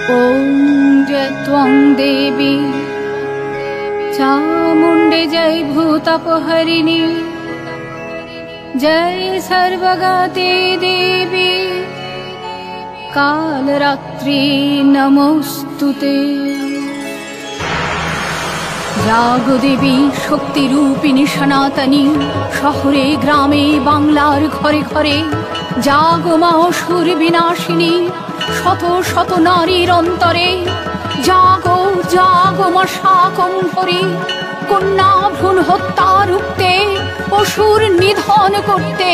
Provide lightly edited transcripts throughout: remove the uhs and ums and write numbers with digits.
ॐ जय त्वं देवी चामुण्डे जय भूतपहरिणी जय सर्वगते देवी कालरात्रि नमोस्तुते। जागो देवी शक्तिरूपिणी सनातनी शहरे ग्रामे बांगलार घरे घरे जागो मा असुर विनाशिनी शत शत नारीर अन्तरे जागो जागो मा शाकम्भरी कन्या भ्रूण हत्या रुखते असुर निधन करते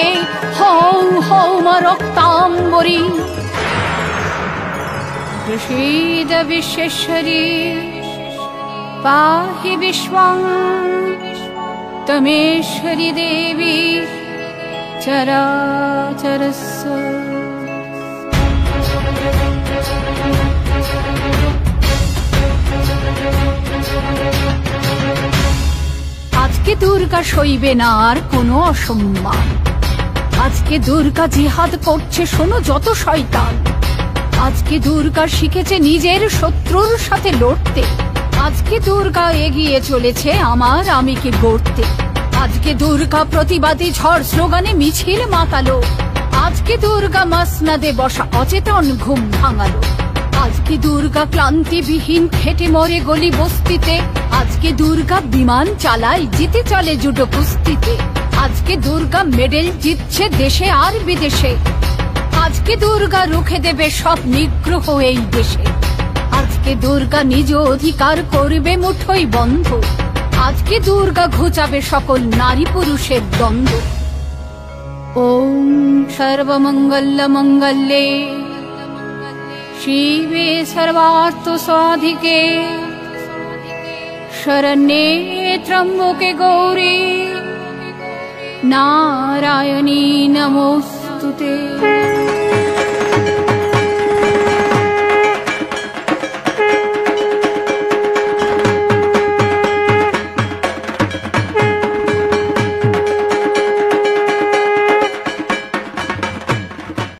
हौ हौ मा रक्ताम्बरी। प्रसीद विश्वेश्वरी पाहि विश्वं तमेश्वरी देवी चराचरस्य। আজকে দুর্গা সইবে না আর কোনো অসম্মান। আজকে দুর্গা জিহাদ করছে শোনো যত শয়তান। আজকে দুর্গা শিখেছে নিজের শত্রুর সাথে লড়তে। আজকে দুর্গা এগিয়ে চলেছে আমার আমিকে গড়তে। আজকে দুর্গা প্রতিবাদী ঝড় স্লোগানে মিছিল মাতালো। আজকে দুর্গা মাসনাদে বসা অচেতন ঘুম ভাঙালো। আজকে দুর্গা ক্লান্তিবিহীন খেটে মরে গলি বস্তিতে। আজকে দুর্গা বিমান চালায় জিতে চলে জুডো কুস্তিতে। আজকে দুর্গা মেডেল জিতছে দেশে আর বিদেশে। আজকে দুর্গা রুখে দেবে সব নিগ্রহ এই দেশে। আজকে দুর্গা নিজ অধিকার করবে মুঠোই বন্ধ। আজকে দুর্গা ঘুচাবে সকল নারী পুরুষের দ্বন্দ্ব। ওম সর্বমঙ্গল মঙ্গলে শিবে সর্বার্থ সাধিকে শরণ্যে ত্র্যম্বকে গৌরী নারায়ণী নমোস্তুতে।